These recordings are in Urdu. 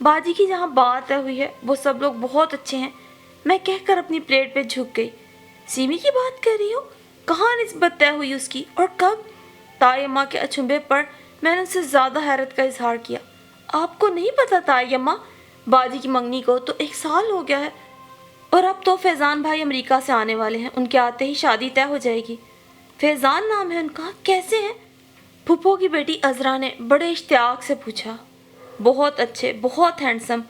باجی کی جہاں بات ہوئی ہے وہ سب لوگ بہت اچھے ہیں، میں کہہ کر اپنی پلیٹ پہ جھک گئی۔ سیمی کی بات کر رہی ہو؟ کہاں نسبت طے ہوئی اس کی اور کب؟ تائیمہ کے اچھمبے پر میں نے اس سے زیادہ حیرت کا اظہار کیا۔ آپ کو نہیں پتا تائیمہ؟ باجی کی منگنی کو تو 1 سال ہو گیا ہے، اور اب تو فیضان بھائی امریکہ سے آنے والے ہیں، ان کے آتے ہی شادی طے ہو جائے گی۔ فیضان نام ہے ان کا؟ کیسے ہیں؟ پھپھو کی بیٹی عذرا نے بڑے اشتیاق سے پوچھا۔ بہت اچھے، بہت ہینڈسم،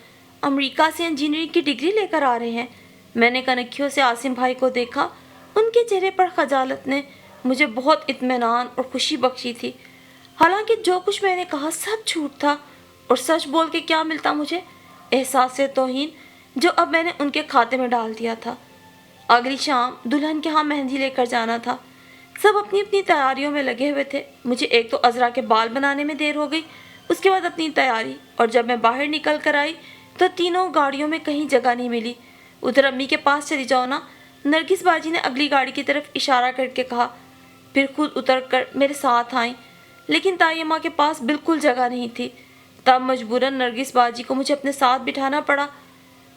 امریکہ سے انجینئرنگ کی ڈگری لے کر آ رہے ہیں۔ میں نے کنکھیوں سے عاصم بھائی کو دیکھا، ان کے چہرے پر خجالت نے مجھے بہت اطمینان اور خوشی بخشی تھی۔ حالانکہ جو کچھ میں نے کہا سب جھوٹ تھا، اور سچ بول کے کیا ملتا مجھے؟ احساس توہین جو اب میں نے ان کے کھاتے میں ڈال دیا تھا۔ اگلی شام دلہن کے ہاں مہندی لے کر جانا تھا۔ سب اپنی اپنی تیاریوں میں لگے ہوئے تھے۔ مجھے ایک تو عذرا کے بال بنانے میں دیر ہو گئی، اس کے بعد اپنی تیاری، اور جب میں باہر نکل کر آئی تو تینوں گاڑیوں میں کہیں جگہ نہیں ملی۔ ادھر امی کے پاس چلی جاؤ نا، نرگس باجی نے اگلی گاڑی کی طرف اشارہ کر کے کہا، پھر خود اتر کر میرے ساتھ آئیں، لیکن تائیمہ کے پاس بالکل جگہ نہیں تھی۔ تب مجبوراً نرگس باجی کو مجھے اپنے ساتھ بٹھانا پڑا۔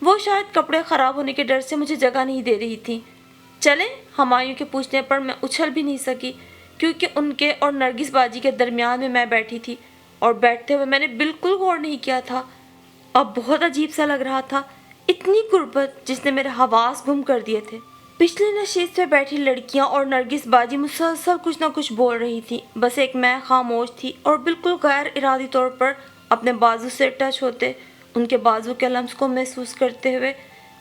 وہ شاید کپڑے خراب ہونے کے ڈر سے مجھے جگہ نہیں دے رہی تھی۔ چلیں، ہمایوں کے پوچھنے پر میں اچھل بھی نہیں سکی، کیونکہ ان کے اور نرگس باجی کے درمیان میں بیٹھی تھی، اور بیٹھتے ہوئے میں نے بالکل غور نہیں کیا تھا۔ اب بہت عجیب سا لگ رہا تھا، اتنی غربت جس نے میرے حواس گم کر دیے تھے۔ پچھلی نشست پہ بیٹھی لڑکیاں اور نرگس باجی مسلسل کچھ نہ کچھ بول رہی تھی، بس ایک میں خاموش تھی اور بالکل غیر ارادی طور پر اپنے بازو سے ٹچ ہوتے، ان کے بازو کے لمس کو محسوس کرتے ہوئے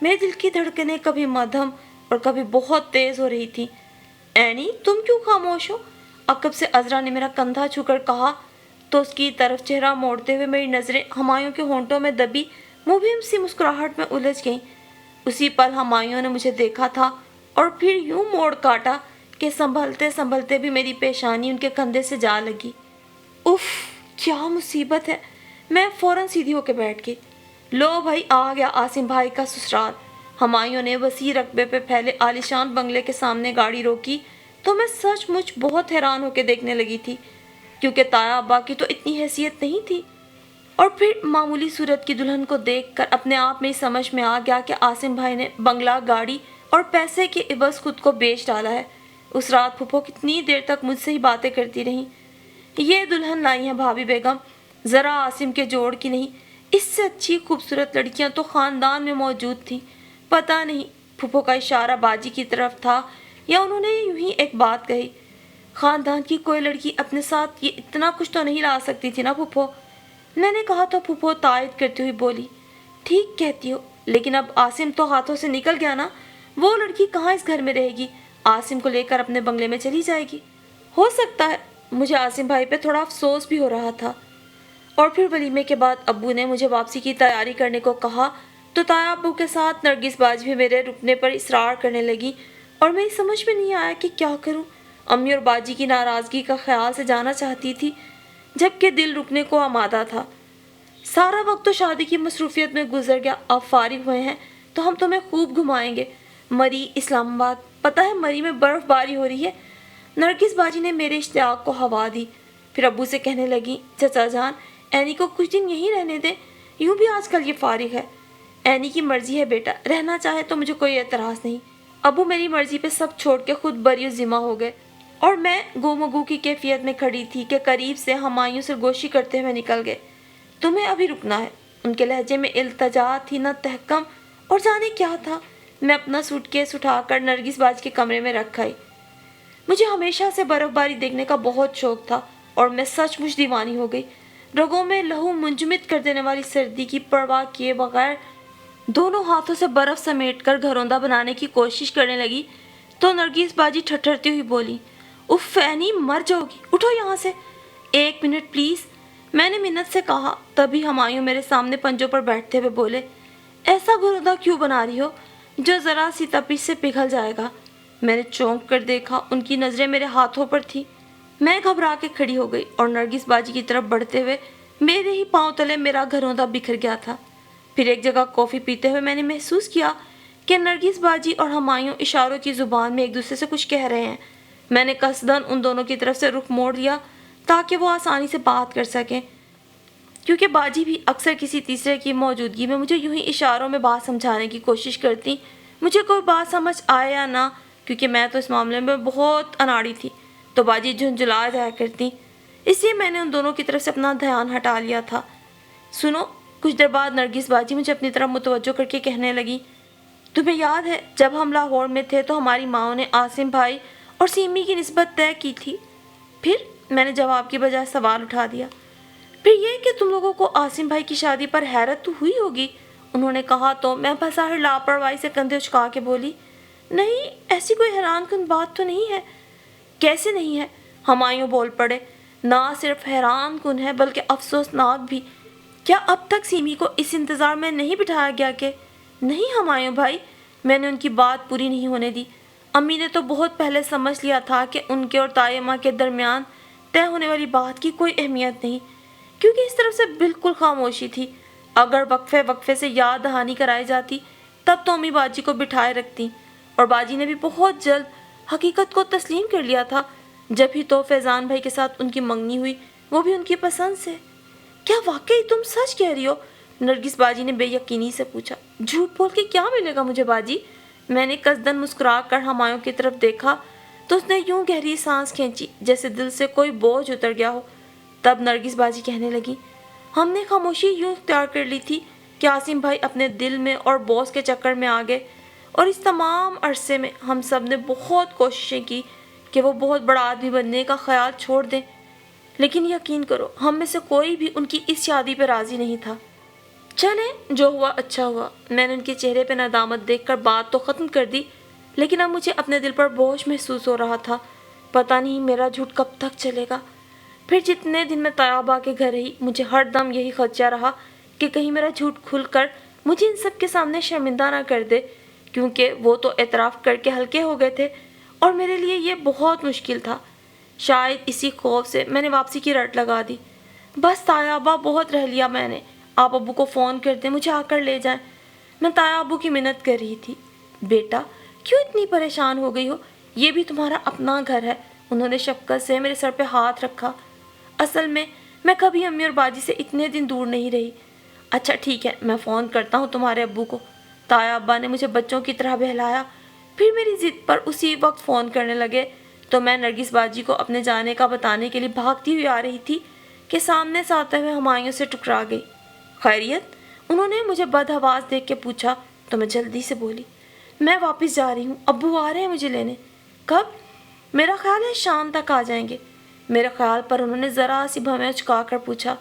میرے دل کی دھڑکنیں کبھی مدھم اور کبھی بہت تیز ہو رہی تھی۔ اینی، تم کیوں خاموش ہو؟ عقب سے عذرا نے میرا کندھا چھو کر کہا، تو اس کی طرف چہرہ موڑتے ہوئے میری نظریں ہمایوں کے ہونٹوں میں دبی مبہم سی مسکراہٹ میں الجھ گئیں۔ اسی پل ہمایوں نے مجھے دیکھا تھا اور پھر یوں موڑ کاٹا کہ سنبھلتے سنبھلتے بھی میری پیشانی ان کے کندھے سے جا لگی۔ اف، کیا مصیبت ہے! میں فوراً سیدھی ہو کے بیٹھ گئی۔ لو بھائی، آ گیا عاصم بھائی کا سسرال۔ ہمایوں نے وسیع رقبے پہ پھیلے عالیشان بنگلے کے سامنے گاڑی روکی تو میں سچ مچ بہت حیران ہو کے دیکھنے لگی تھی، کیونکہ تایا ابا کی تو اتنی حیثیت نہیں تھی۔ اور پھر معمولی صورت کی دلہن کو دیکھ کر اپنے آپ میں ہی سمجھ میں آ گیا کہ عاصم بھائی نے بنگلہ، گاڑی اور پیسے کے عوض خود کو بیچ ڈالا ہے۔ اس رات پھپھو کتنی دیر تک مجھ سے ہی باتیں کرتی رہیں۔ یہ دلہن لائی ہیں بھابھی بیگم، ذرا عاصم کے جوڑ کی نہیں، اس سے اچھی خوبصورت لڑکیاں تو خاندان میں موجود تھیں۔ پتہ نہیں پھپھو کا اشارہ باجی کی طرف تھا یا انہوں نے یوں ہی ایک بات کہی۔ خاندان کی کوئی لڑکی اپنے ساتھ یہ اتنا کچھ تو نہیں لا سکتی تھی نا پھپھو؟ میں نے کہا تو پھپھو تائید کرتی ہوئی بولی، ٹھیک کہتی ہو، لیکن اب عاصم تو ہاتھوں سے نکل گیا نا، وہ لڑکی کہاں اس گھر میں رہے گی؟ عاصم کو لے کر اپنے بنگلے میں چلی جائے گی۔ ہو سکتا ہے۔ مجھے عاصم بھائی پہ تھوڑا افسوس بھی ہو رہا تھا۔ اور پھر ولیمے کے بعد ابو نے مجھے واپسی کی تیاری کرنے کو کہا تو تایا ابو کے ساتھ نرگس باجی بھی میرے رکنے پر اصرار کرنے لگی، اور میری سمجھ میں نہیں آیا کہ کیا کروں۔ امی اور باجی کی ناراضگی کا خیال سے جانا چاہتی تھی، جبکہ دل رکنے کو آمادہ تھا۔ سارا وقت تو شادی کی مصروفیت میں گزر گیا، اب فارغ ہوئے ہیں تو ہم تمہیں خوب گھمائیں گے۔ مری، اسلام آباد، پتہ ہے مری میں برف باری ہو رہی ہے۔ نرگس باجی نے میرے اشتیاق کو ہوا دی، پھر ابو سے کہنے لگی، چچا جان، اینی کو کچھ دن یہیں رہنے دیں، یوں بھی آج کل یہ فارغ ہے۔ اینی کی مرضی ہے بیٹا، رہنا چاہے تو مجھے کوئی اعتراض نہیں۔ ابو میری مرضی پہ سب چھوڑ کے خود بری و ذمہ ہو گئے، اور میں گو کی کیفیت میں کھڑی تھی کہ قریب سے ہمایوں سے گوشی کرتے ہوئے نکل گئے، تمہیں ابھی رکنا ہے۔ ان کے لہجے میں التجا تھی نہ تحکم، اور جانے کیا تھا۔ میں اپنا سوٹ کیس اٹھا کر نرگس باجی کے کمرے میں رکھ آئی۔ مجھے ہمیشہ سے برف باری دیکھنے کا بہت شوق تھا، اور میں سچ مچ دیوانی ہو گئی۔ رگوں میں لہو منجمد کر دینے والی سردی کی پرواہ کیے بغیر دونوں ہاتھوں سے برف سمیٹ کر گھروندہ بنانے کی کوشش کرنے لگی تو نرگس باجی ٹھٹھرتی ہوئی بولی، اف اینی، مر جاؤ گی، اٹھو یہاں سے، 1 منٹ پلیز، میں نے منت سے کہا۔ تبھی ہمایوں میرے سامنے پنجوں پر بیٹھتے ہوئے بولے، ایسا گھروندہ کیوں بنا رہی ہو جو ذرا سی تپش سے پگھل جائے گا؟ میں نے چونک کر دیکھا، ان کی نظریں میرے ہاتھوں پر تھی۔ میں گھبرا کے کھڑی ہو گئی اور نرگس باجی کی طرف بڑھتے ہوئے میرے ہی پاؤں تلے میرا گھروندہ بکھر گیا تھا۔ پھر ایک جگہ کافی پیتے ہوئے میں نے محسوس کیا کہ نرگس باجی اور ہمایوں اشاروں کی زبان میں ایک دوسرے سے کچھ کہہ رہے ہیں۔ میں نے قصداً ان دونوں کی طرف سے رخ موڑ لیا تاکہ وہ آسانی سے بات کر سکیں۔ کیونکہ باجی بھی اکثر کسی تیسرے کی موجودگی میں مجھے یوں ہی اشاروں میں بات سمجھانے کی کوشش کرتی، مجھے کوئی بات سمجھ آئے یا نہ، کیونکہ میں تو اس معاملے میں بہت اناڑی تھی، تو باجی جھنجھلا جایا کرتی، اس لیے میں نے ان دونوں کی طرف سے اپنا دھیان ہٹا لیا تھا۔ سنو، کچھ دیر بعد نرگس باجی مجھے اپنی طرف متوجہ کر کے کہنے لگی، تمہیں یاد ہے جب ہم لاہور میں تھے تو ہماری ماں نے عاصم بھائی اور سیمی کی نسبت طے کی تھی؟ پھر میں نے جواب کی بجائے سوال اٹھا دیا، پھر یہ کہ تم لوگوں کو عاصم بھائی کی شادی پر حیرت تو ہوئی ہوگی، انہوں نے کہا تو میں بظاہر لاپرواہی سے کندھے اچکا کے بولی، نہیں، ایسی کوئی حیران کن بات تو نہیں ہے۔ کیسے نہیں ہے؟ ہمایوں بول پڑے، نہ صرف حیران کن ہے بلکہ افسوسناک بھی۔ کیا اب تک سیمی کو اس انتظار میں نہیں بٹھایا گیا کہ؟ نہیں ہمایوں بھائی، میں نے ان کی بات پوری نہیں ہونے دی۔ امی نے تو بہت پہلے سمجھ لیا تھا کہ ان کے اور تائے ماں کے درمیان طے ہونے والی بات کی کوئی اہمیت نہیں، کیونکہ اس طرف سے بالکل خاموشی تھی۔ اگر وقفے وقفے سے یاد دہانی کرائی جاتی تب تو امی باجی کو بٹھائے رکھتی، اور باجی نے بھی بہت جلد حقیقت کو تسلیم کر لیا تھا، جب ہی تو فیضان بھائی کے ساتھ ان کی منگنی ہوئی، وہ بھی ان کی پسند سے۔ کیا واقعی تم سچ کہہ رہی ہو؟ نرگس باجی نے بے یقینی سے پوچھا۔ جھوٹ بول کے کیا ملے گا مجھے باجی؟ میں نے قصدن مسکرا کر ہمایوں کی طرف دیکھا تو اس نے یوں گہری سانس کھینچی جیسے دل سے کوئی بوجھ اتر گیا ہو۔ تب نرگس باجی کہنے لگی، ہم نے خاموشی یوں اختیار کر لی تھی کہ عاصم بھائی اپنے دل میں اور بوس کے چکر میں آ گئے، اور اس تمام عرصے میں ہم سب نے بہت کوششیں کی کہ وہ بہت بڑا آدمی بننے کا خیال چھوڑ دیں، لیکن یقین کرو ہم میں سے کوئی بھی ان کی اس شادی پہ راضی نہیں تھا۔ چلیں، جو ہوا اچھا ہوا۔ میں نے ان کے چہرے پہ ندامت دیکھ کر بات تو ختم کر دی، لیکن اب مجھے اپنے دل پر بوجھ محسوس ہو رہا تھا۔ پتہ نہیں میرا جھوٹ کب تک چلے گا۔ پھر جتنے دن میں طیبہ کے گھر رہی، مجھے ہر دم یہی خدشہ رہا کہ کہیں میرا جھوٹ کھل کر مجھے ان سب کے سامنے شرمندہ نہ کر دے، کیونکہ وہ تو اعتراف کر کے ہلکے ہو گئے تھے اور میرے لیے یہ بہت مشکل تھا۔ شاید اسی خوف سے میں نے واپسی کی رٹ لگا دی۔ بس طیبہ، بہت رہ لیا میں نے، آپ ابو کو فون کر دیں، مجھے آ کر لے جائیں۔ میں طیبہ ابو کی منت کر رہی تھی۔ بیٹا، کیوں اتنی پریشان ہو گئی ہو؟ یہ بھی تمہارا اپنا گھر ہے۔ انہوں نے شفقت سے میرے سر پہ ہاتھ رکھا۔ اصل میں کبھی امی اور باجی سے اتنے دن دور نہیں رہی۔ اچھا ٹھیک ہے، میں فون کرتا ہوں تمہارے ابو کو۔ طیبہ ابا نے مجھے بچوں کی طرح بہلایا، پھر میری ضد پر اسی وقت فون کرنے لگے، تو میں نرگس باجی کو اپنے جانے کا بتانے کے لیے بھاگتی ہوئی آ رہی تھی کہ سامنے سے آتے ہوئے ہمایوں سے ٹکرا گئی۔ خیریت؟ انہوں نے مجھے بدحواس دیکھ کے پوچھا تو میں جلدی سے بولی، میں واپس جا رہی ہوں، ابو آ رہے ہیں مجھے لینے۔ کب؟ میرا خیال ہے شام تک آ جائیں گے۔ میرے خیال پر انہوں نے ذرا سی بھویں اچکا کر پوچھا،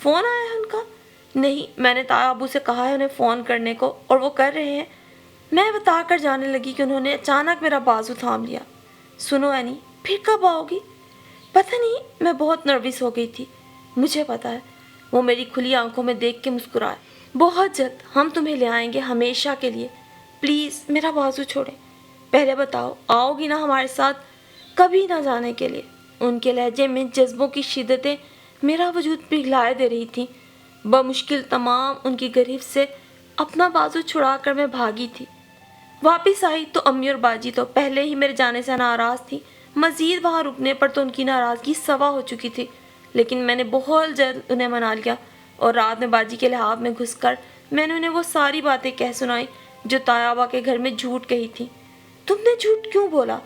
فون آیا ہے ان کا؟ نہیں، میں نے طیبہ ابو سے کہا ہے انہیں فون کرنے کو، اور وہ کر رہے ہیں۔ میں بتا کر جانے لگی کہ انہوں نے اچانک میرا بازو تھام لیا۔ سنو اینی، پھر کب آؤ گی؟ پتہ نہیں، میں بہت نروس ہو گئی تھی۔ مجھے پتا ہے۔ وہ میری کھلی آنکھوں میں دیکھ کے مسکرائے۔ بہت جلد ہم تمہیں لے آئیں گے، ہمیشہ کے لیے۔ پلیز میرا بازو چھوڑیں۔ پہلے بتاؤ، آؤ گی نا ہمارے ساتھ؟ کبھی نہ جانے کے لیے۔ ان کے لہجے میں جذبوں کی شدتیں میرا وجود پگھلائے دے رہی تھیں۔ بمشکل تمام ان کی گریف سے اپنا بازو چھڑا کر میں بھاگی تھی۔ واپس آئی تو امی اور باجی تو پہلے ہی میرے جانے سے ناراض تھی۔ مزید وہاں رکنے پر تو ان کی ناراضگی سوا ہو چکی تھی، لیکن میں نے بہت جلد انہیں منا لیا، اور رات میں باجی کے لحاف میں گھس کر میں نے انہیں وہ ساری باتیں کہہ سنائی جو طیبہ کے گھر میں جھوٹ کہی تھی۔ تم نے جھوٹ کیوں بولا؟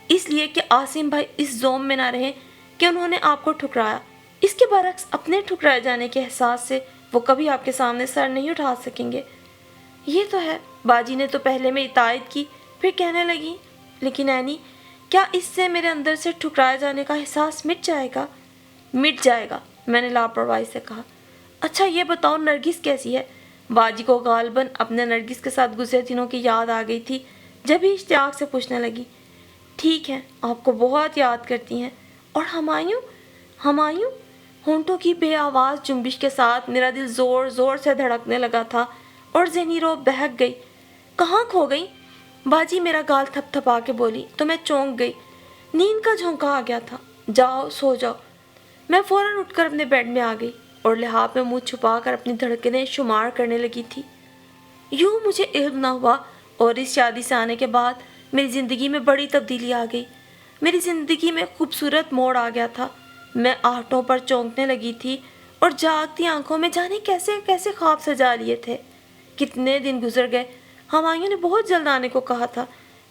اس لیے کہ عاصم بھائی اس زوم میں نہ رہیں کہ انہوں نے آپ کو ٹھکرایا۔ اس کے برعکس اپنے ٹھکرائے جانے کے احساس سے وہ کبھی آپ کے سامنے سر نہیں اٹھا سکیں گے۔ یہ تو ہے۔ باجی نے تو پہلے میں اطاعت کی، پھر کہنے لگی، لیکن اینی، کیا اس سے میرے اندر سے ٹھکرائے جانے کا احساس مٹ جائے گا؟ مٹ جائے گا، میں نے لاپرواہی سے کہا۔ اچھا یہ بتاؤ نرگس کیسی ہے؟ باجی کو غالباً اپنے نرگس کے ساتھ گزرے دنوں کی یاد آ گئی تھی، جب ہی اشتیاق سے پوچھنے لگی۔ ٹھیک ہے، آپ کو بہت یاد کرتی ہیں۔ اور ہمایوں؟ ہمایوں؟ ہونٹوں کی بے آواز جنبش کے ساتھ میرا دل زور زور سے دھڑکنے لگا تھا اور ذہنی رو بہک گئی۔ کہاں کھو گئی؟ باجی میرا گال تھپ تھپا کے بولی تو میں چونک گئی۔ نیند کا جھونکا آ گیا تھا۔ جاؤ سو جاؤ۔ میں فوراً اٹھ کر اپنے بیڈ میں آ گئی اور لحاف میں منہ چھپا کر اپنی دھڑکنیں شمار کرنے لگی تھی۔ یوں مجھے علم نہ ہوا، اور اس شادی سے آنے کے بعد میری زندگی میں بڑی تبدیلی آ گئی۔ میری زندگی میں خوبصورت موڑ آ گیا تھا۔ میں آہٹوں پر چونکنے لگی تھی اور جاگتی آنکھوں میں جانے کیسے کیسے خواب سجا لیے تھے۔ کتنے دن گزر گئے، ہمایوں نے بہت جلد آنے کو کہا تھا۔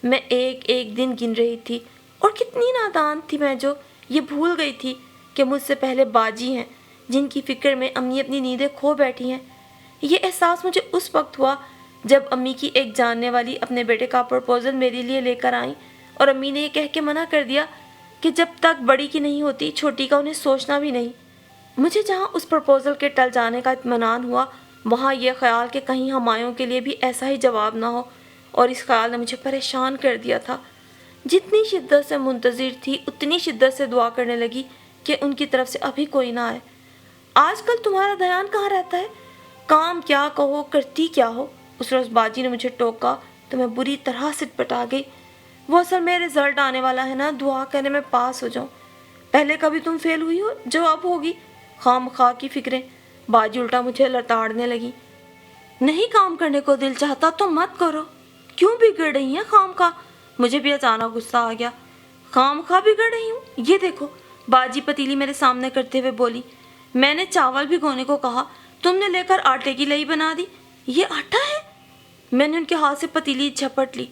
میں ایک ایک دن گن رہی تھی، اور کتنی نادان تھی میں جو یہ بھول گئی تھی کہ مجھ سے پہلے باجی ہیں، جن کی فکر میں امی اپنی نیندیں کھو بیٹھی ہیں۔ یہ احساس مجھے اس وقت ہوا جب امی کی ایک جاننے والی اپنے بیٹے کا پرپوزل میرے لیے لے کر آئیں، اور امی نے یہ کہہ کے منع کر دیا کہ جب تک بڑی کی نہیں ہوتی چھوٹی کا انہیں سوچنا بھی نہیں۔ مجھے جہاں اس پرپوزل کے ٹل جانے کا اطمینان ہوا، وہاں یہ خیال کہ کہیں ہمایوں کے لیے بھی ایسا ہی جواب نہ ہو، اور اس خیال نے مجھے پریشان کر دیا تھا۔ جتنی شدت سے منتظر تھی اتنی شدت سے دعا کرنے لگی کہ ان کی طرف سے ابھی کوئی نہ آئے۔ آج کل تمہارا دھیان کہاں رہتا ہے؟ کام کیا کہو کرتی کیا ہو؟ اس روز باجی نے مجھے ٹوکا تو میں بری طرح سٹپٹا گئی۔ وہ اصل میں رزلٹ آنے والا ہے نا، دعا کرنے میں پاس ہو جاؤں۔ پہلے کبھی تم فیل ہوئی ہو جو اب ہوگی؟ خام خواہ کی فکریں۔ باجی الٹا مجھے لتاڑنے لگی۔ نہیں کام کرنے کو دل چاہتا تو مت کرو، کیوں بگڑ رہی ہیں خام خواہ؟ مجھے بھی اچانک غصہ آ گیا۔ خام خواہ بگڑ رہی ہوں؟ یہ دیکھو، باجی پتیلی میرے سامنے کرتے ہوئے بولی۔ میں نے چاول بھگونے کو کہا، تم نے لے کر آٹے کی لئی بنا دی۔ یہ آٹا ہے؟ میں نے ان کے ہاتھ سے پتیلی جھپٹ لی۔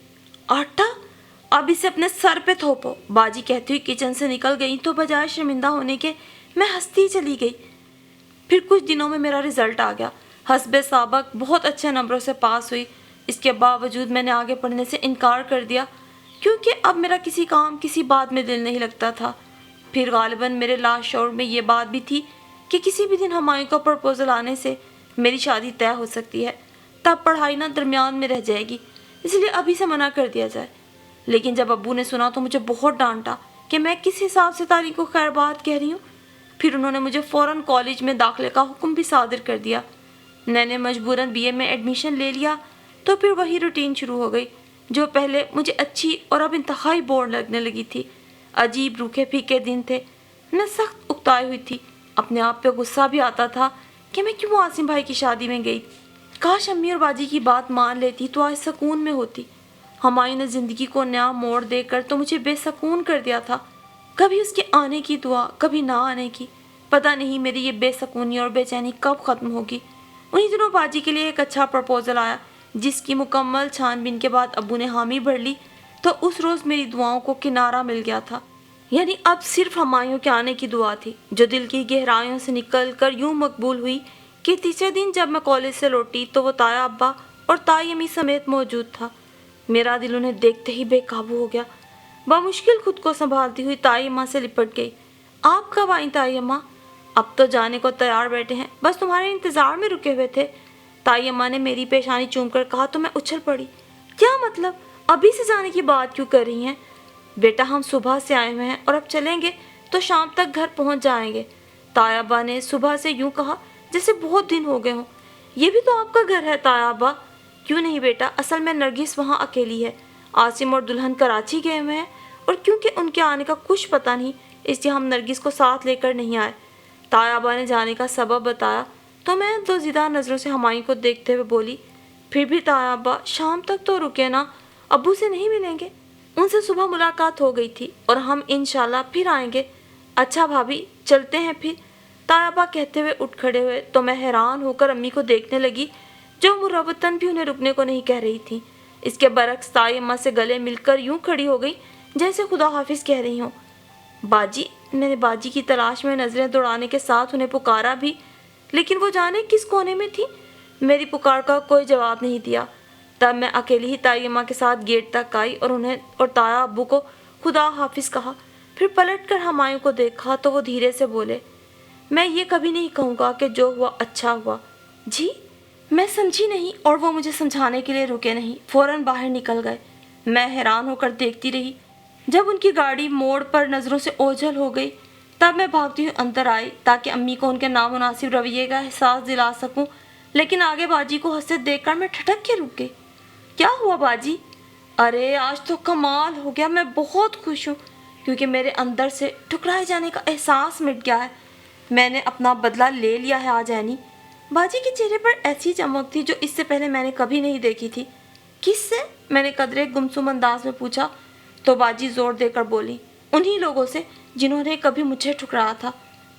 آٹا؟ اب اسے اپنے سر پہ تھوپو، باجی کہتی ہوئی کچن سے نکل گئی تو بجائے شرمندہ ہونے کے میں ہنستی چلی گئی۔ پھر کچھ دنوں میں میرا رزلٹ آ گیا۔ حسب سابق بہت اچھے نمبروں سے پاس ہوئی۔ اس کے باوجود میں نے آگے پڑھنے سے انکار کر دیا، کیونکہ اب میرا کسی کام کسی بات میں دل نہیں لگتا تھا۔ پھر غالباً میرے لاشعور میں یہ بات بھی تھی کہ کسی بھی دن ہمایوں کا پرپوزل آنے سے میری شادی طے ہو سکتی ہے، تب پڑھائی نہ درمیان میں رہ جائے گی، اس لیے ابھی سے منع کر دیا جائے۔ لیکن جب ابو نے سنا تو مجھے بہت ڈانٹا کہ میں کس حساب سے تاریخ کو خیر بات کہہ رہی ہوں۔ پھر انہوں نے مجھے فوراً کالج میں داخلے کا حکم بھی صادر کر دیا۔ میں نے مجبوراً BA میں ایڈمیشن لے لیا تو پھر وہی روٹین شروع ہو گئی جو پہلے مجھے اچھی اور اب انتہائی بور لگنے لگی تھی۔ عجیب روکھے پھیکے دن تھے، میں سخت اکتائی ہوئی تھی۔ اپنے آپ پہ غصہ بھی آتا تھا کہ میں کیوں عاصم بھائی کی شادی میں گئی۔ کاش امی اور باجی کی بات مان لیتی تو آج سکون میں ہوتی۔ ہمایوں نے زندگی کو نیا موڑ دے کر تو مجھے بے سکون کر دیا تھا، کبھی اس کے آنے کی دعا، کبھی نہ آنے کی۔ پتہ نہیں میری یہ بے سکونی اور بے چینی کب ختم ہوگی۔ انہی دنوں باجی کے لیے ایک اچھا پرپوزل آیا، جس کی مکمل چھان بین کے بعد ابو نے حامی بھر لی تو اس روز میری دعاؤں کو کنارہ مل گیا تھا۔ یعنی اب صرف ہمایوں کے آنے کی دعا تھی، جو دل کی گہرائیوں سے نکل کر یوں مقبول ہوئی کہ تیسرے دن جب میں کالج سے لوٹی تو وہ تایا ابا اور تائی امی سمیت موجود تھا۔ میرا دل انہیں دیکھتے ہی بے قابو ہو گیا۔ بمشکل خود کو سنبھالتی ہوئی تائی اماں سے لپٹ گئی۔ آپ کب آئیں تائی اماں؟ اب تو جانے کو تیار بیٹھے ہیں، بس تمہارے انتظار میں رکے ہوئے تھے۔ تائی اماں نے میری پیشانی چوم کر کہا تو میں اچھل پڑی۔ کیا مطلب؟ ابھی سے جانے کی بات کیوں کر رہی ہیں؟ بیٹا ہم صبح سے آئے ہوئے ہیں اور اب چلیں گے تو شام تک گھر پہنچ جائیں گے۔ تایا ابا نے صبح سے یوں کہا جیسے بہت دن ہو گئے ہوں۔ یہ بھی تو آپ کا گھر ہے تایا ابا۔ کیوں نہیں بیٹا، اصل میں نرگس وہاں اکیلی ہے، عاصم اور دلہن کراچی گئے ہوئے ہیں، اور کیونکہ ان کے آنے کا کچھ پتہ نہیں اس لیے ہم نرگس کو ساتھ لے کر نہیں آئے۔ تایا ابا نے جانے کا سبب بتایا تو میں دوزیدہ نظروں سے ہمایوں کو دیکھتے ہوئے بولی، پھر بھی تایا ابا شام تک تو رکے نا، ابو سے نہیں ملیں گے؟ ان سے صبح ملاقات ہو گئی تھی اور ہم انشاءاللہ پھر آئیں گے۔ اچھا بھابھی چلتے ہیں پھر، تایا ابا کہتے ہوئے اٹھ کھڑے ہوئے تو میں حیران ہو کر امی کو دیکھنے لگی جو مروتاً بھی انہیں رکنے کو نہیں کہہ رہی تھی۔ اس کے برعکس تائی اماں سے گلے مل کر یوں کھڑی ہو گئی جیسے خدا حافظ کہہ رہی ہوں۔ باجی، میں نے باجی کی تلاش میں نظریں دوڑانے کے ساتھ انہیں پکارا بھی، لیکن وہ جانے کس کونے میں تھی، میری پکار کا کوئی جواب نہیں دیا۔ تب میں اکیلی ہی تائی اماں کے ساتھ گیٹ تک آئی اور انہیں اور تایا ابو کو خدا حافظ کہا، پھر پلٹ کر ہمایوں کو دیکھا تو وہ دھیرے سے بولے، میں یہ کبھی نہیں کہوں گا کہ جو ہوا اچھا ہوا۔ جی؟ میں سمجھی نہیں اور وہ مجھے سمجھانے کے لیے رکے نہیں، فوراً باہر نکل گئے۔ میں حیران ہو کر دیکھتی رہی۔ جب ان کی گاڑی موڑ پر نظروں سے اوجھل ہو گئی تب میں بھاگتی ہوئی اندر آئی تاکہ امی کو ان کے نامناسب رویے کا احساس دلا سکوں، لیکن آگے باجی کو ہنستے دیکھ کر میں ٹھٹک کے رک گئی۔ کیا ہوا باجی؟ ارے آج تو کمال ہو گیا، میں بہت خوش ہوں کیونکہ میرے اندر سے ٹھکرائے جانے کا احساس مٹ گیا ہے۔ میں نے اپنا بدلہ لے لیا ہے آج اینی۔ باجی کے چہرے پر ایسی چمک تھی جو اس سے پہلے میں نے کبھی نہیں دیکھی تھی۔ کس سے؟ میں نے قدرے گمسم انداز میں پوچھا تو باجی زور دے کر بولی، انہی لوگوں سے جنہوں نے کبھی مجھے ٹھکرایا تھا۔